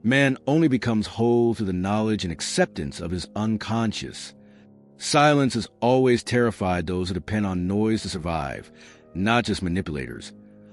Man only becomes whole through the knowledge and acceptance of his unconscious. Silence has always terrified those who depend on noise to survive, not just manipulators,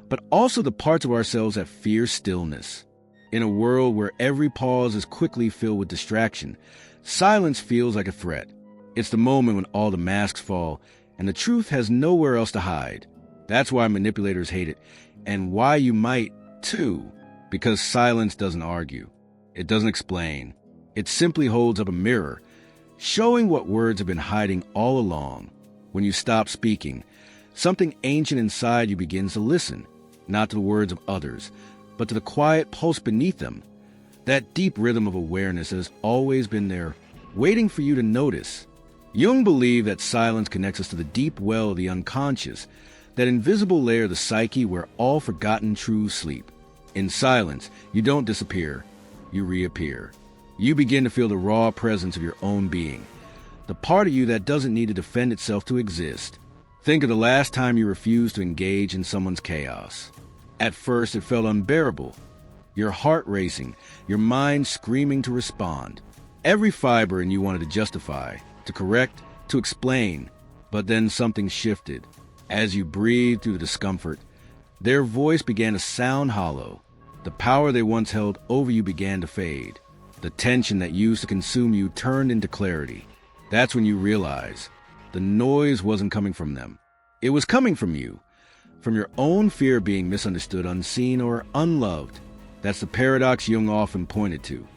but also the parts of ourselves that fear stillness. In a world where every pause is quickly filled with distraction, silence feels like a threat. It's the moment when all the masks fall and the truth has nowhere else to hide. That's why manipulators hate it, and why you might, too, because silence doesn't argue. It doesn't explain. It simply holds up a mirror, showing what words have been hiding all along. When you stop speaking, something ancient inside you begins to listen, not to the words of others, but to the quiet pulse beneath them, that deep rhythm of awareness that has always been there, waiting for you to notice. Jung believed that silence connects us to the deep well of the unconscious, that invisible layer of the psyche where all forgotten truths sleep. In silence, you don't disappear, you reappear. You begin to feel the raw presence of your own being, the part of you that doesn't need to defend itself to exist. Think of the last time you refused to engage in someone's chaos. At first, it felt unbearable. Your heart racing, your mind screaming to respond. Every fiber in you wanted to justify, to correct, to explain. But then something shifted. As you breathed through the discomfort, their voice began to sound hollow. The power they once held over you began to fade. The tension that used to consume you turned into clarity. That's when you realize the noise wasn't coming from them. It was coming from you, from your own fear of being misunderstood, unseen, or unloved. That's the paradox Jung often pointed to,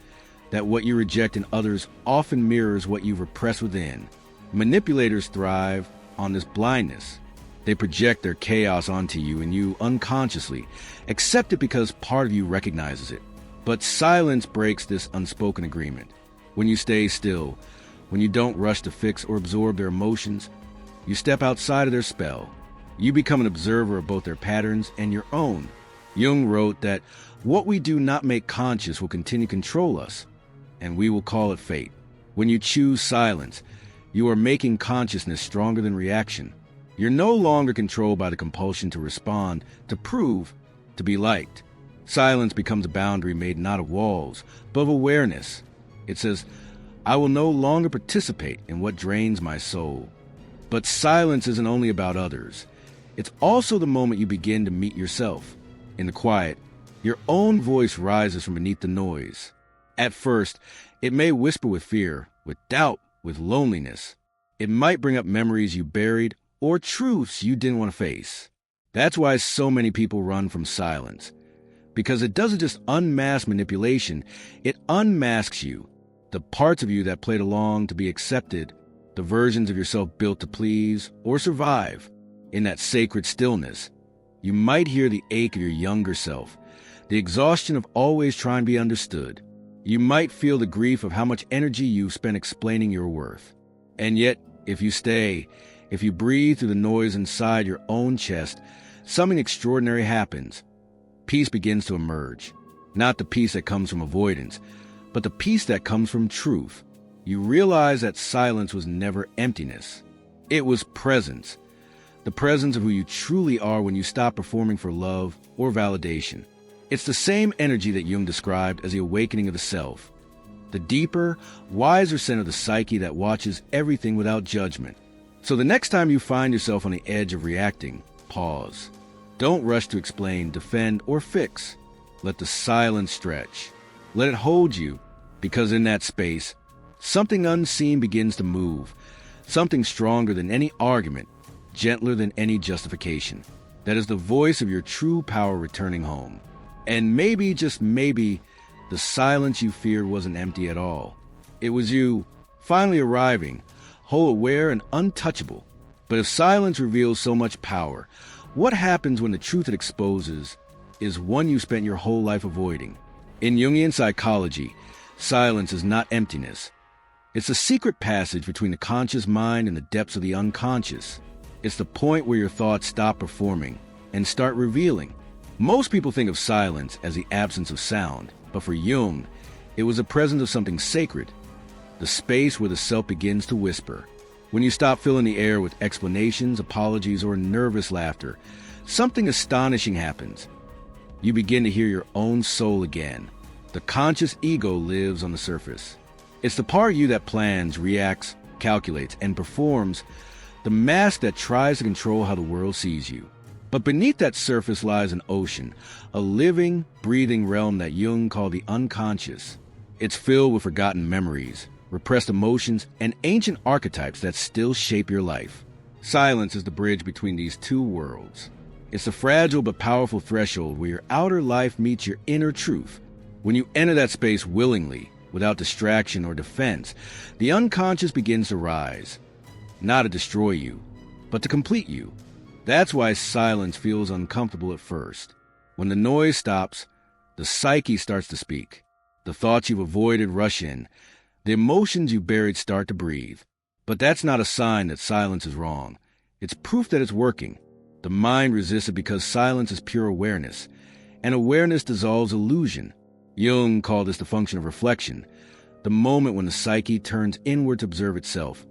that what you reject in others often mirrors what you've repressed within. Manipulators thrive on this blindness. They project their chaos onto you, and you unconsciously accept it because part of you recognizes it. But silence breaks this unspoken agreement. When you stay still, when you don't rush to fix or absorb their emotions, you step outside of their spell. You become an observer of both their patterns and your own. Jung wrote that what we do not make conscious will continue to control us, and we will call it fate. When you choose silence, you are making consciousness stronger than reaction. You're no longer controlled by the compulsion to respond, to prove, to be liked. Silence becomes a boundary made not of walls, but of awareness. It says, I will no longer participate in what drains my soul. But silence isn't only about others. It's also the moment you begin to meet yourself. In the quiet, your own voice rises from beneath the noise. At first, it may whisper with fear, with doubt, with loneliness. It might bring up memories you buried or truths you didn't want to face. That's why so many people run from silence. Because it doesn't just unmask manipulation, it unmasks you. The parts of you that played along to be accepted, the versions of yourself built to please or survive. In that sacred stillness, you might hear the ache of your younger self, the exhaustion of always trying to be understood. You might feel the grief of how much energy you've spent explaining your worth. And yet, if you stay, if you breathe through the noise inside your own chest, something extraordinary happens. Peace begins to emerge. Not the peace that comes from avoidance, but the peace that comes from truth. You realize that silence was never emptiness. It was presence. The presence of who you truly are when you stop performing for love or validation. It's the same energy that Jung described as the awakening of the self. The deeper, wiser center of the psyche that watches everything without judgment. So the next time you find yourself on the edge of reacting, pause. Don't rush to explain, defend, or fix. Let the silence stretch. Let it hold you, because in that space, something unseen begins to move. Something stronger than any argument, gentler than any justification. That is the voice of your true power returning home. And maybe, just maybe, the silence you feared wasn't empty at all. It was you, finally arriving, whole, aware, and untouchable. But if silence reveals so much power, what happens when the truth it exposes is one you spent your whole life avoiding? In Jungian psychology, silence is not emptiness. It's a secret passage between the conscious mind and the depths of the unconscious. It's the point where your thoughts stop performing and start revealing. Most people think of silence as the absence of sound, but for Jung, it was the presence of something sacred, the space where the self begins to whisper. When you stop filling the air with explanations, apologies, or nervous laughter, something astonishing happens. You begin to hear your own soul again, The conscious ego lives on the surface. It's the part of you that plans, reacts, calculates, and performs, the mask that tries to control how the world sees you. But beneath that surface lies an ocean, a living, breathing realm that Jung called the unconscious. It's filled with forgotten memories, repressed emotions, and ancient archetypes that still shape your life. Silence is the bridge between these two worlds. It's the fragile but powerful threshold where your outer life meets your inner truth. When you enter that space willingly, without distraction or defense, the unconscious begins to rise, not to destroy you, but to complete you. That's why silence feels uncomfortable at first. When the noise stops, the psyche starts to speak. The thoughts you've avoided rush in. The emotions you buried start to breathe. But that's not a sign that silence is wrong. It's proof that it's working. The mind resists it because silence is pure awareness, and awareness dissolves illusion. Jung called this the function of reflection, the moment when the psyche turns inward to observe itself,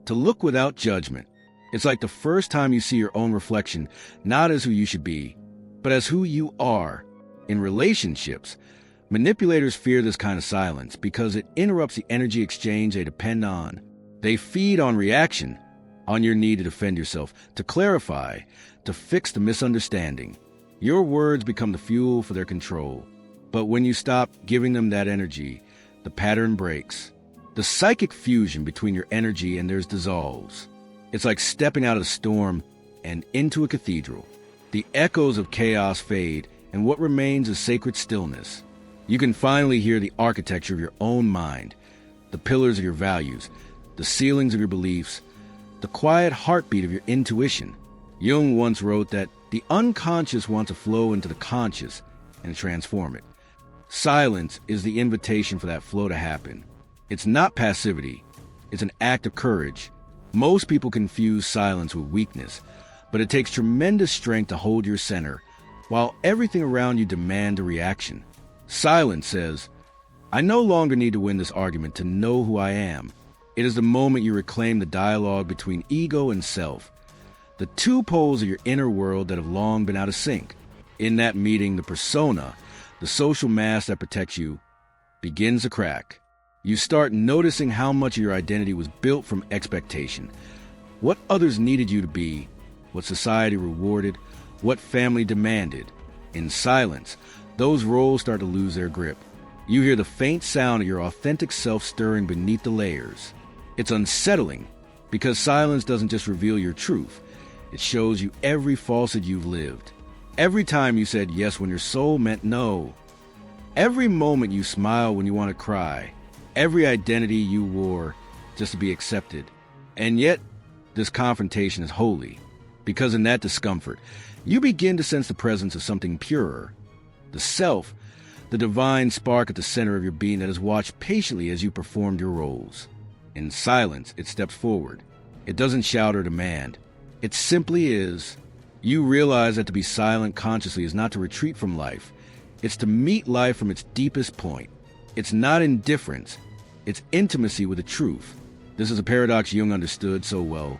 to look without judgment. It's like the first time you see your own reflection, not as who you should be, but as who you are. In relationships, manipulators fear this kind of silence because it interrupts the energy exchange they depend on. They feed on reaction, on your need to defend yourself, to clarify, to fix the misunderstanding. Your words become the fuel for their control. But when you stop giving them that energy, the pattern breaks. The psychic fusion between your energy and theirs dissolves. It's like stepping out of the storm and into a cathedral. The echoes of chaos fade, and what remains is sacred stillness. You can finally hear the architecture of your own mind, the pillars of your values, the ceilings of your beliefs, the quiet heartbeat of your intuition. Jung once wrote that the unconscious wants to flow into the conscious and transform it. Silence is the invitation for that flow to happen. It's not passivity. It's an act of courage. Most people confuse silence with weakness, but it takes tremendous strength to hold your center, while everything around you demands a reaction. Silence says, I no longer need to win this argument to know who I am. It is the moment you reclaim the dialogue between ego and self, the two poles of your inner world that have long been out of sync. In that meeting, the persona, the social mask that protects you, begins to crack. You start noticing how much of your identity was built from expectation. What others needed you to be, what society rewarded, what family demanded. In silence, those roles start to lose their grip. You hear the faint sound of your authentic self stirring beneath the layers. It's unsettling, because silence doesn't just reveal your truth. It shows you every falsehood you've lived. Every time you said yes when your soul meant no. Every moment you smile when you want to cry. Every identity you wore just to be accepted. And yet, this confrontation is holy, because in that discomfort, you begin to sense the presence of something purer. The self, the divine spark at the center of your being that has watched patiently as you performed your roles. In silence, it steps forward. It doesn't shout or demand. It simply is. You realize that to be silent consciously is not to retreat from life. It's to meet life from its deepest point. It's not indifference. It's intimacy with the truth. This is a paradox Jung understood so well.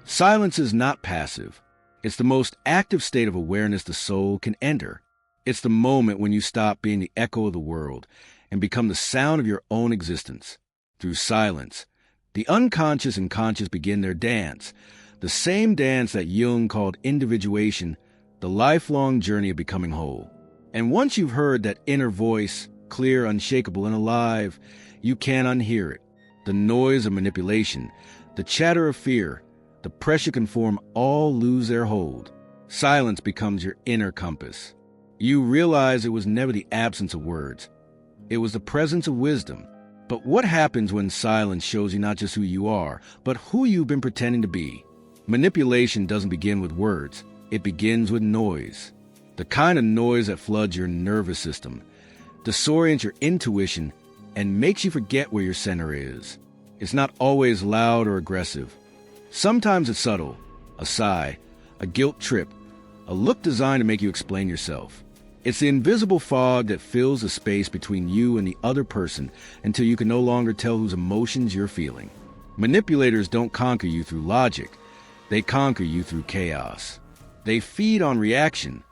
Silence is not passive. It's the most active state of awareness the soul can enter. It's the moment when you stop being the echo of the world and become the sound of your own existence. Through silence, the unconscious and conscious begin their dance, the same dance that Jung called individuation, the lifelong journey of becoming whole. And once you've heard that inner voice, clear, unshakable, and alive, you can't unhear it. The noise of manipulation, the chatter of fear, the pressure conform all lose their hold. Silence becomes your inner compass. You realize it was never the absence of words. It was the presence of wisdom. But what happens when silence shows you not just who you are, but who you've been pretending to be? Manipulation doesn't begin with words. It begins with noise. The kind of noise that floods your nervous system, disorients your intuition, and makes you forget where your center is. It's not always loud or aggressive. Sometimes it's subtle, a sigh, a guilt trip, a look designed to make you explain yourself. It's the invisible fog that fills the space between you and the other person until you can no longer tell whose emotions you're feeling. Manipulators don't conquer you through logic. They conquer you through chaos. They feed on reaction,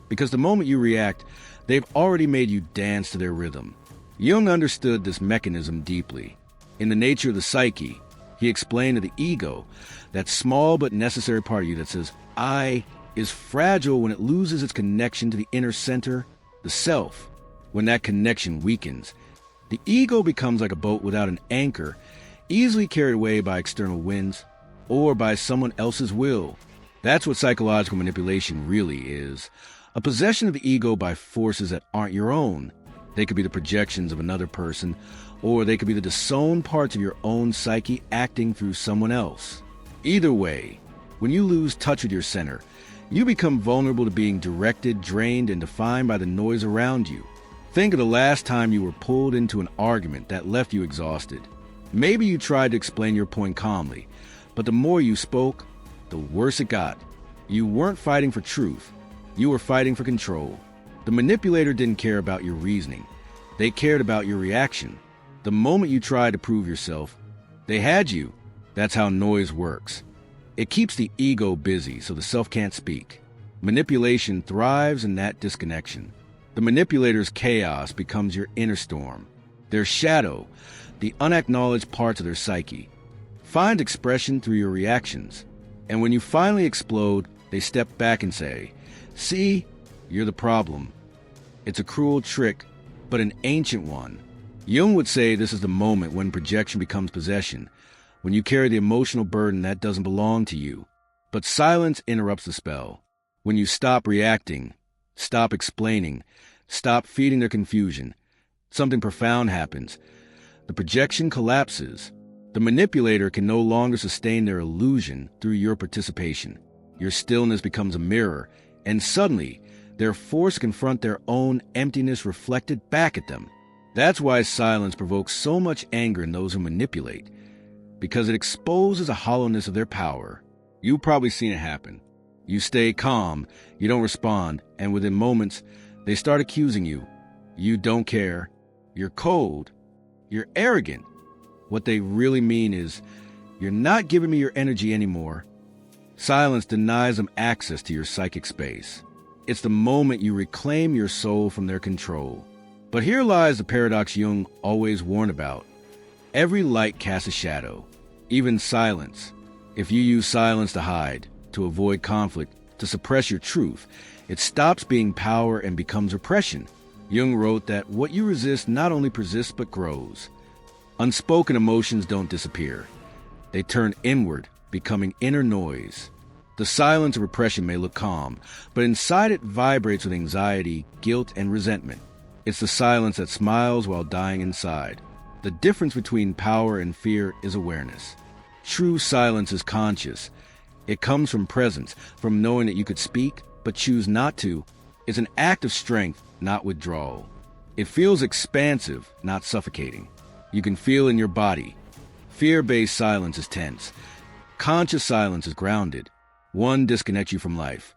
because the moment you react, they've already made you dance to their rhythm. Jung understood this mechanism deeply. In The Nature of the Psyche, he explained to the ego, that small but necessary part of you that says, I, is fragile when it loses its connection to the inner center, the self. When that connection weakens, the ego becomes like a boat without an anchor, easily carried away by external winds or by someone else's will. That's what psychological manipulation really is. A possession of the ego by forces that aren't your own. They could be the projections of another person, or they could be the disowned parts of your own psyche acting through someone else. Either way, when you lose touch with your center, you become vulnerable to being directed, drained, and defined by the noise around you. Think of the last time you were pulled into an argument that left you exhausted. Maybe you tried to explain your point calmly, but the more you spoke, the worse it got. You weren't fighting for truth. You were fighting for control. The manipulator didn't care about your reasoning. They cared about your reaction. The moment you tried to prove yourself, they had you. That's how noise works. It keeps the ego busy so the self can't speak. Manipulation thrives in that disconnection. The manipulator's chaos becomes your inner storm. Their shadow, the unacknowledged parts of their psyche, find expression through your reactions. And when you finally explode, they step back and say, see, you're the problem. It's a cruel trick, but an ancient one. Jung would say this is the moment when projection becomes possession, when you carry the emotional burden that doesn't belong to you. But silence interrupts the spell. When you stop reacting, stop explaining, stop feeding their confusion, something profound happens. The projection collapses. The manipulator can no longer sustain their illusion through your participation. Your stillness becomes a mirror, and suddenly, they're forced to confront their own emptiness reflected back at them. That's why silence provokes so much anger in those who manipulate, because it exposes a hollowness of their power. You've probably seen it happen. You stay calm, you don't respond, and within moments, they start accusing you. You don't care. You're cold. You're arrogant. What they really mean is, you're not giving me your energy anymore. Silence denies them access to your psychic space. It's the moment you reclaim your soul from their control. But here lies the paradox Jung always warned about. Every light casts a shadow, even silence. If you use silence to hide, to avoid conflict, to suppress your truth, it stops being power and becomes repression. Jung wrote that what you resist not only persists but grows. Unspoken emotions don't disappear. They turn inward, becoming inner noise. The silence of repression may look calm, but inside it vibrates with anxiety, guilt, and resentment. It's the silence that smiles while dying inside. The difference between power and fear is awareness. True silence is conscious. It comes from presence, from knowing that you could speak, but choose not to. It's an act of strength, not withdrawal. It feels expansive, not suffocating. You can feel in your body. Fear-based silence is tense. Conscious silence is grounded. One disconnects you from life.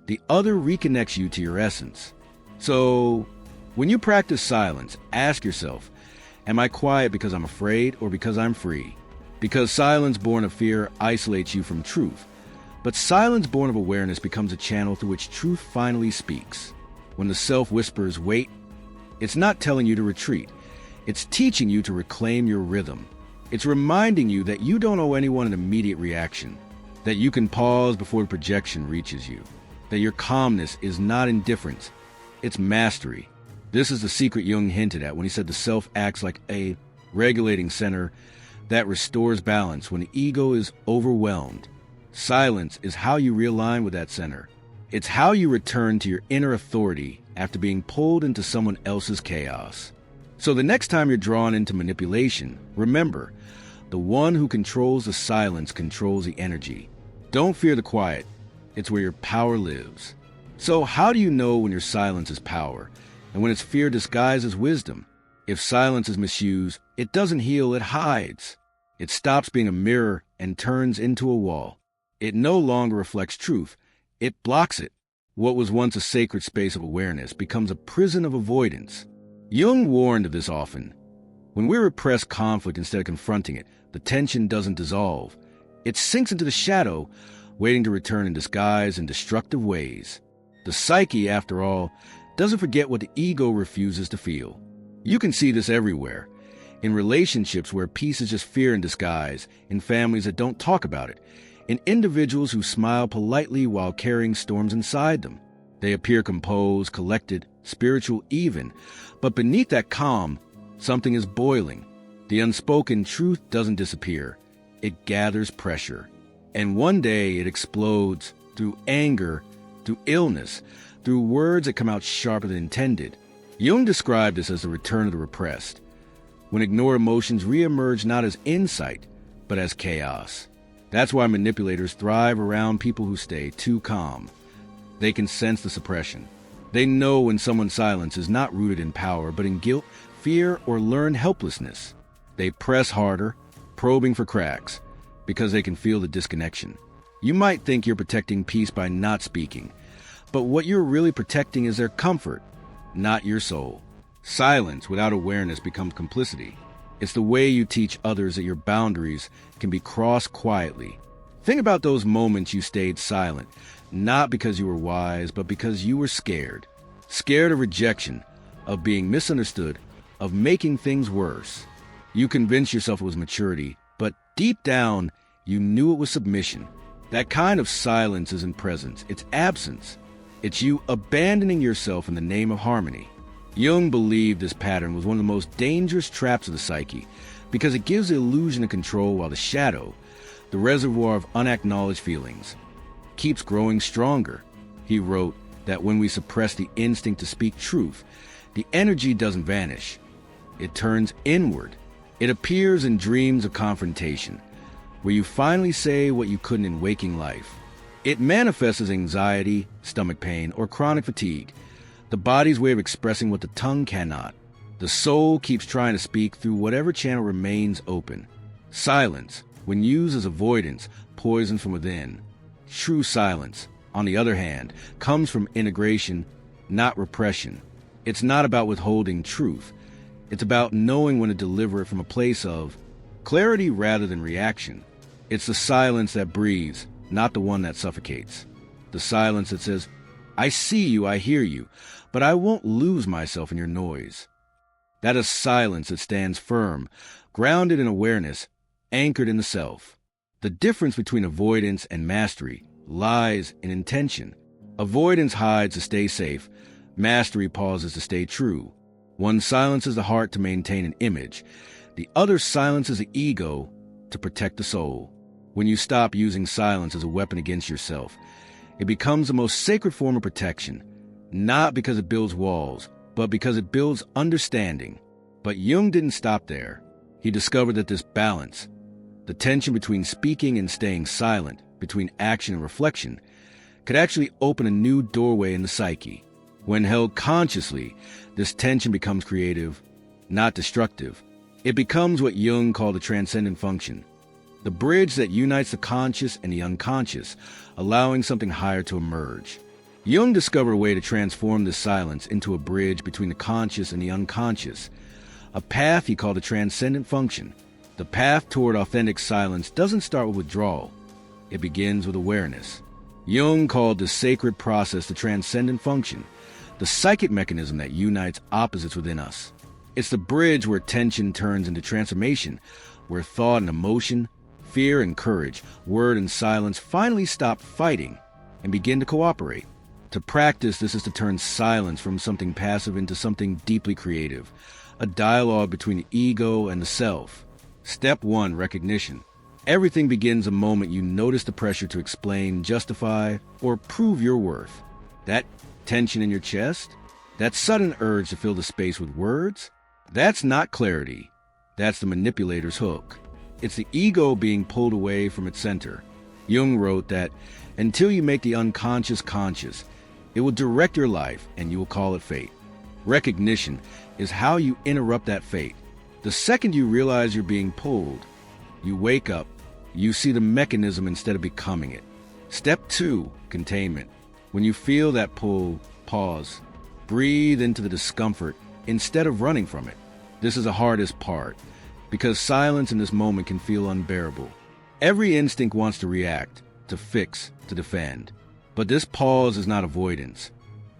The other reconnects you to your essence. So, when you practice silence, ask yourself, am I quiet because I'm afraid or because I'm free? Because silence born of fear isolates you from truth. But silence born of awareness becomes a channel through which truth finally speaks. When the self whispers, wait, it's not telling you to retreat. It's teaching you to reclaim your rhythm. It's reminding you that you don't owe anyone an immediate reaction, that you can pause before the projection reaches you, that your calmness is not indifference, it's mastery. This is the secret Jung hinted at when he said the self acts like a regulating center that restores balance when the ego is overwhelmed. Silence is how you realign with that center. It's how you return to your inner authority after being pulled into someone else's chaos. So the next time you're drawn into manipulation, remember, the one who controls the silence controls the energy. Don't fear the quiet. It's where your power lives. So how do you know when your silence is power, and when it's fear disguised as wisdom? If silence is misused, it doesn't heal, it hides. It stops being a mirror and turns into a wall. It no longer reflects truth. It blocks it. What was once a sacred space of awareness becomes a prison of avoidance. Jung warned of this often. When we repress conflict instead of confronting it, the tension doesn't dissolve. It sinks into the shadow, waiting to return in disguise and destructive ways. The psyche, after all, doesn't forget what the ego refuses to feel. You can see this everywhere. In relationships where peace is just fear in disguise, in families that don't talk about it, in individuals who smile politely while carrying storms inside them. They appear composed, collected, spiritual even, but beneath that calm, something is boiling. The unspoken truth doesn't disappear. It gathers pressure. And one day it explodes through anger, through illness, through words that come out sharper than intended. Jung described this as the return of the repressed, when ignored emotions reemerge not as insight, but as chaos. That's why manipulators thrive around people who stay too calm. They can sense the suppression. They know when someone's silence is not rooted in power, but in guilt, fear, or learned helplessness. They press harder, probing for cracks, because they can feel the disconnection. You might think you're protecting peace by not speaking, but what you're really protecting is their comfort, not your soul. Silence without awareness becomes complicity. It's the way you teach others that your boundaries can be crossed quietly. Think about those moments you stayed silent, not because you were wise, but because you were scared. Scared of rejection, of being misunderstood, of making things worse. You convinced yourself it was maturity, but deep down, you knew it was submission. That kind of silence isn't presence, it's absence. It's you abandoning yourself in the name of harmony. Jung believed this pattern was one of the most dangerous traps of the psyche because it gives the illusion of control while the shadow, the reservoir of unacknowledged feelings, keeps growing stronger. He wrote that when we suppress the instinct to speak truth, the energy doesn't vanish. It turns inward. It appears in dreams of confrontation, where you finally say what you couldn't in waking life. It manifests as anxiety, stomach pain, or chronic fatigue, the body's way of expressing what the tongue cannot. The soul keeps trying to speak through whatever channel remains open. Silence, when used as avoidance, poisons from within. True silence, on the other hand, comes from integration, not repression. It's not about withholding truth. It's about knowing when to deliver it from a place of clarity rather than reaction. It's the silence that breathes, not the one that suffocates. The silence that says, I see you, I hear you, but I won't lose myself in your noise. That is silence that stands firm, grounded in awareness, anchored in the self. The difference between avoidance and mastery lies in intention. Avoidance hides to stay safe. Mastery pauses to stay true. One silences the heart to maintain an image. The other silences the ego to protect the soul. When you stop using silence as a weapon against yourself, it becomes the most sacred form of protection, not because it builds walls, but because it builds understanding. But Jung didn't stop there. He discovered that this balance, the tension between speaking and staying silent, between action and reflection, could actually open a new doorway in the psyche. When held consciously, this tension becomes creative, not destructive. It becomes what Jung called a transcendent function, the bridge that unites the conscious and the unconscious, allowing something higher to emerge. Jung discovered a way to transform this silence into a bridge between the conscious and the unconscious, a path he called a transcendent function. The path toward authentic silence doesn't start with withdrawal. It begins with awareness. Jung called this sacred process the transcendent function, the psychic mechanism that unites opposites within us. It's the bridge where tension turns into transformation, where thought and emotion, fear and courage, word and silence finally stop fighting and begin to cooperate. To practice this is to turn silence from something passive into something deeply creative, a dialogue between the ego and the self. Step 1, recognition. Everything begins the moment you notice the pressure to explain, justify, or prove your worth. That tension in your chest, that sudden urge to fill the space with words, that's not clarity. That's the manipulator's hook. It's the ego being pulled away from its center. Jung wrote that until you make the unconscious conscious, it will direct your life and you will call it fate. Recognition is how you interrupt that fate. The second you realize you're being pulled, you wake up, you see the mechanism instead of becoming it. Step 2, containment. When you feel that pull, pause. Breathe into the discomfort instead of running from it. This is the hardest part, because silence in this moment can feel unbearable. Every instinct wants to react, to fix, to defend. But this pause is not avoidance.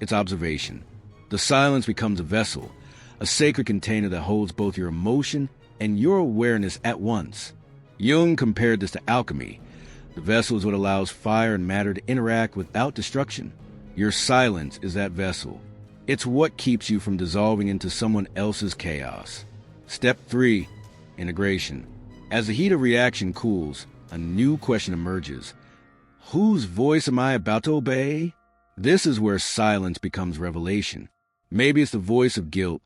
It's observation. The silence becomes a a sacred container that holds both your emotion and your awareness at once. Jung compared this to alchemy. The vessel is what allows fire and matter to interact without destruction. Your silence is that vessel. It's what keeps you from dissolving into someone else's chaos. Step 3. Integration. As the heat of reaction cools, a new question emerges. Whose voice am I about to obey? This is where silence becomes revelation. Maybe it's the voice of guilt,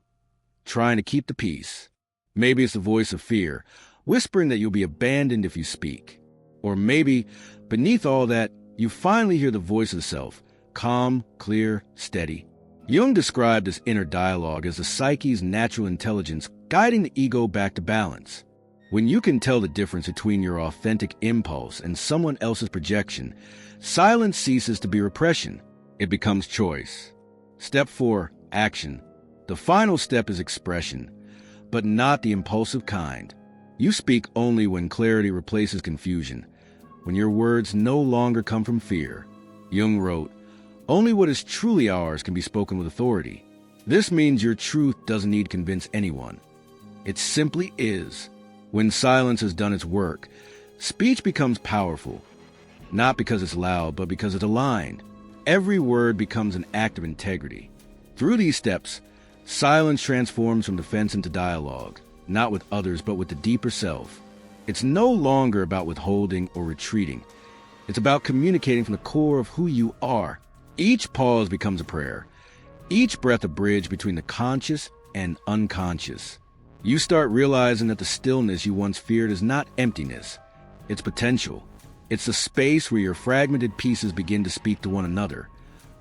trying to keep the peace. Maybe it's the voice of fear, whispering that you'll be abandoned if you speak. Or maybe, beneath all that, you finally hear the voice of the self, calm, clear, steady. Jung described this inner dialogue as the psyche's natural intelligence guiding the ego back to balance. When you can tell the difference between your authentic impulse and someone else's projection, silence ceases to be repression. It becomes choice. Step 4. Action. The final step is expression, but not the impulsive kind. You speak only when clarity replaces confusion, when your words no longer come from fear. Jung wrote, "Only what is truly ours can be spoken with authority." This means your truth doesn't need to convince anyone. It simply is. When silence has done its work, speech becomes powerful, not because it's loud, but because it's aligned. Every word becomes an act of integrity. Through these steps, silence transforms from defense into dialogue, not with others, but with the deeper self. It's no longer about withholding or retreating. It's about communicating from the core of who you are. Each pause becomes a prayer. Each breath a bridge between the conscious and unconscious. You start realizing that the stillness you once feared is not emptiness. It's potential. It's the space where your fragmented pieces begin to speak to one another,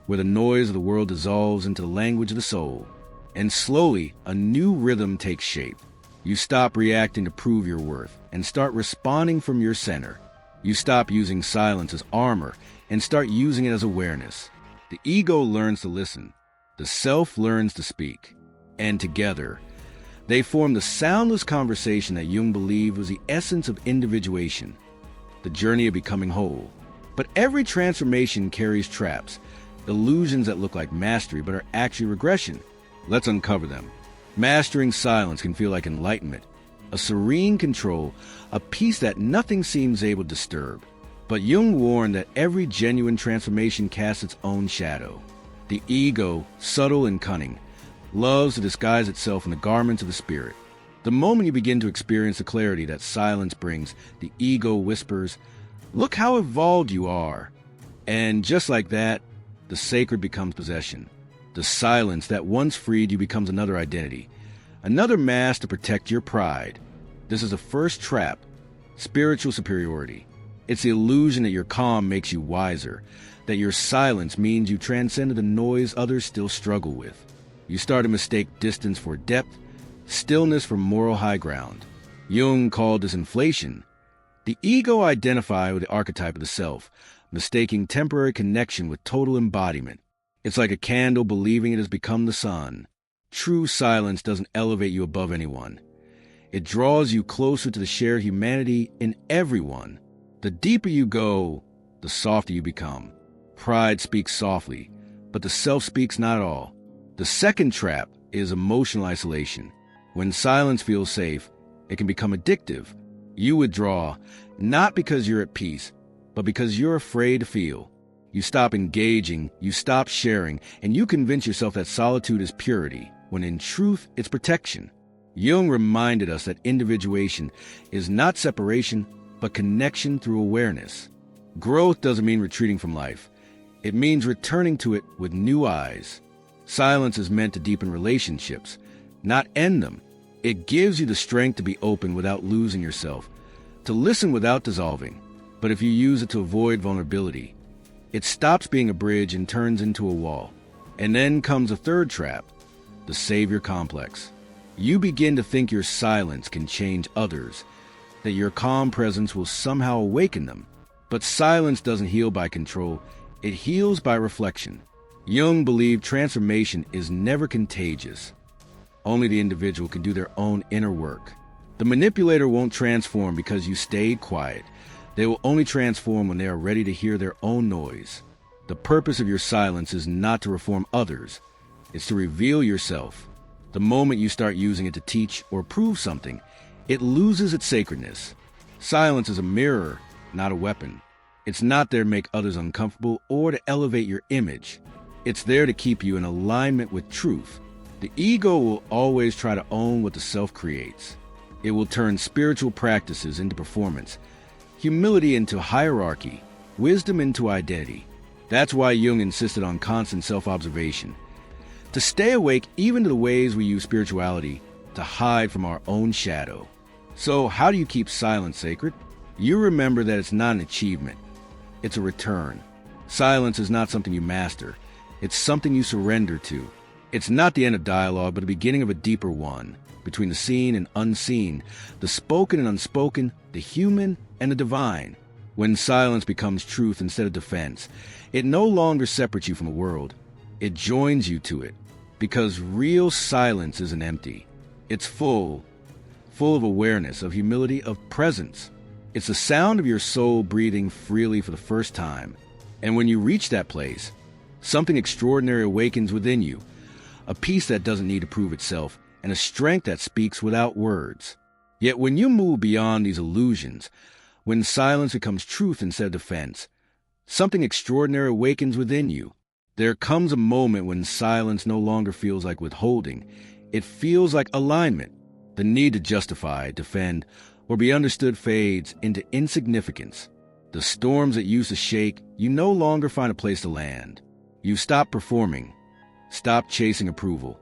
where the noise of the world dissolves into the language of the soul. And slowly, a new rhythm takes shape. You stop reacting to prove your worth and start responding from your center. You stop using silence as armor and start using it as awareness. The ego learns to listen. The self learns to speak. And together, they form the soundless conversation that Jung believed was the essence of individuation, the journey of becoming whole. But every transformation carries traps, illusions that look like mastery but are actually regression. Let's uncover them. Mastering silence can feel like enlightenment, a serene control, a peace that nothing seems able to disturb. But Jung warned that every genuine transformation casts its own shadow. The ego, subtle and cunning, loves to disguise itself in the garments of the spirit. The moment you begin to experience the clarity that silence brings, the ego whispers, "Look how evolved you are." And just like that, the sacred becomes possession. The silence that once freed you becomes another identity, another mask to protect your pride. This is the first trap, spiritual superiority. It's the illusion that your calm makes you wiser, that your silence means you transcended the noise others still struggle with. You start to mistake distance for depth, stillness for moral high ground. Jung called this inflation. The ego identified with the archetype of the self, mistaking temporary connection with total embodiment. It's like a candle believing it has become the sun. True silence doesn't elevate you above anyone. It draws you closer to the shared humanity in everyone. The deeper you go, the softer you become. Pride speaks softly, but the self speaks not at all. The second trap is emotional isolation. When silence feels safe, it can become addictive. You withdraw, not because you're at peace, but because you're afraid to feel. You stop engaging, you stop sharing, and you convince yourself that solitude is purity, when in truth, it's protection. Jung reminded us that individuation is not separation, but connection through awareness. Growth doesn't mean retreating from life. It means returning to it with new eyes. Silence is meant to deepen relationships, not end them. It gives you the strength to be open without losing yourself, to listen without dissolving. But if you use it to avoid vulnerability, it stops being a bridge and turns into a wall. And then comes a third trap, the savior complex. You begin to think your silence can change others, that your calm presence will somehow awaken them. But silence doesn't heal by control, it heals by reflection. Jung believed transformation is never contagious. Only the individual can do their own inner work. The manipulator won't transform because you stayed quiet. They will only transform when they are ready to hear their own noise. The purpose of your silence is not to reform others. It's to reveal yourself. The moment you start using it to teach or prove something, it loses its sacredness. Silence is a mirror, not a weapon. It's not there to make others uncomfortable or to elevate your image. It's there to keep you in alignment with truth. The ego will always try to own what the self creates. It will turn spiritual practices into performance, humility into hierarchy, wisdom into identity. That's why Jung insisted on constant self-observation. To stay awake even to the ways we use spirituality to hide from our own shadow. So how do you keep silence sacred? You remember that it's not an achievement. It's a return. Silence is not something you master. It's something you surrender to. It's not the end of dialogue, but the beginning of a deeper one, between the seen and unseen, the spoken and unspoken, the human and the divine. When silence becomes truth instead of defense, it no longer separates you from the world. It joins you to it, because real silence isn't empty. It's full of awareness, of humility, of presence. It's the sound of your soul breathing freely for the first time. And when you reach that place, something extraordinary awakens within you, a peace that doesn't need to prove itself, and a strength that speaks without words. Yet when you move beyond these illusions, when silence becomes truth instead of defense, something extraordinary awakens within you. There comes a moment when silence no longer feels like withholding. It feels like alignment. The need to justify, defend, or be understood fades into insignificance. The storms that used to shake, you no longer find a place to land. You stop performing, stopped chasing approval,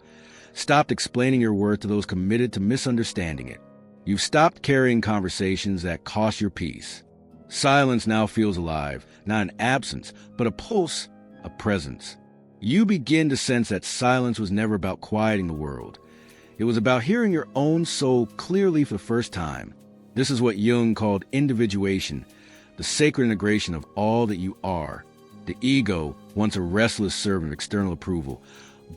stopped explaining your worth to those committed to misunderstanding it. You've stopped carrying conversations that cost your peace. Silence now feels alive, not an absence, but a pulse, a presence. You begin to sense that silence was never about quieting the world. It was about hearing your own soul clearly for the first time. This is what Jung called individuation, the sacred integration of all that you are. The ego, once a restless servant of external approval,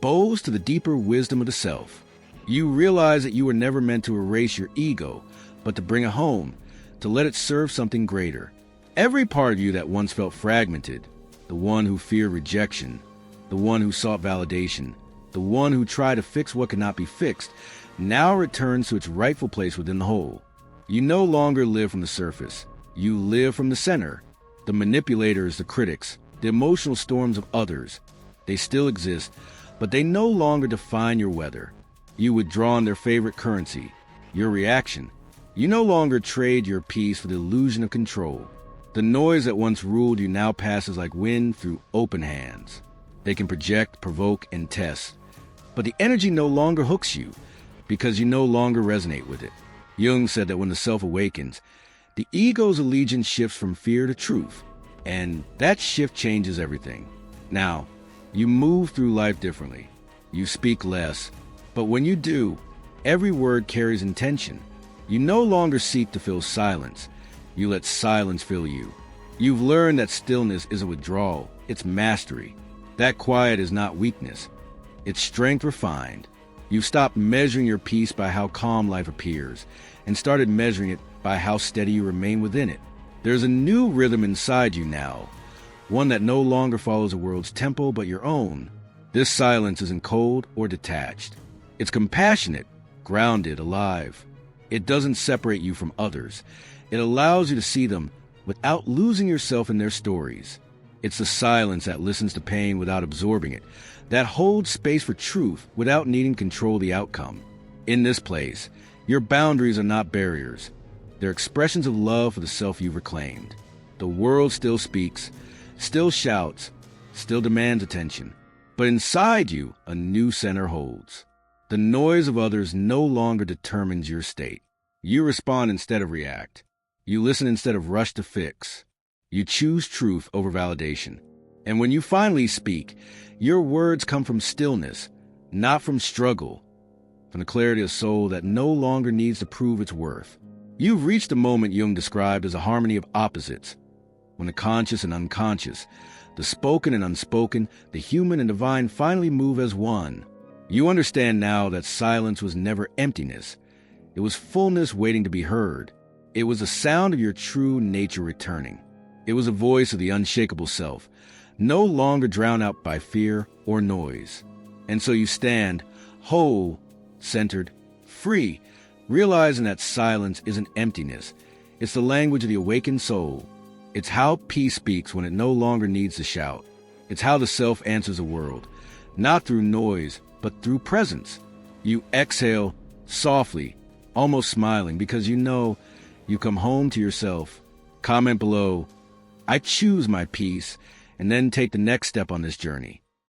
bows to the deeper wisdom of the self. You realize that you were never meant to erase your ego, but to bring it home, to let it serve something greater. Every part of you that once felt fragmented, the one who feared rejection, the one who sought validation, the one who tried to fix what could not be fixed, now returns to its rightful place within the whole. You no longer live from the surface. You live from the center. The manipulators, the critics, the emotional storms of others, they still exist, but they no longer define your weather. You withdraw on their favorite currency, your reaction. You no longer trade your peace for the illusion of control. The noise that once ruled you now passes like wind through open hands. They can project, provoke, and test. But the energy no longer hooks you, because you no longer resonate with it. Jung said that when the self awakens, the ego's allegiance shifts from fear to truth, and that shift changes everything. Now, you move through life differently. You speak less, but when you do, every word carries intention. You no longer seek to fill silence. You let silence fill you. You've learned that stillness is a withdrawal. It's mastery. That quiet is not weakness. It's strength refined. You've stopped measuring your peace by how calm life appears and started measuring it by how steady you remain within it. There's a new rhythm inside you now, one that no longer follows the world's tempo but your own. This silence isn't cold or detached. It's compassionate, grounded, alive. It doesn't separate you from others. It allows you to see them without losing yourself in their stories. It's the silence that listens to pain without absorbing it, that holds space for truth without needing to control the outcome. In this place, your boundaries are not barriers. They're expressions of love for the self you've reclaimed. The world still speaks, still shouts, still demands attention. But inside you, a new center holds. The noise of others no longer determines your state. You respond instead of react. You listen instead of rush to fix. You choose truth over validation. And when you finally speak, your words come from stillness, not from struggle, from the clarity of soul that no longer needs to prove its worth. You've reached a moment Jung described as a harmony of opposites, when the conscious and unconscious, the spoken and unspoken, the human and divine finally move as one. You understand now that silence was never emptiness. It was fullness waiting to be heard. It was the sound of your true nature returning. It was a voice of the unshakable self, no longer drowned out by fear or noise. And so you stand, whole, centered, free, realizing that silence isn't emptiness. It's the language of the awakened soul. It's how peace speaks when it no longer needs to shout. It's how the self answers the world, not through noise, but through presence. You exhale softly, almost smiling, because you know you come home to yourself. Comment below, "I choose my peace," and then take the next step on this journey.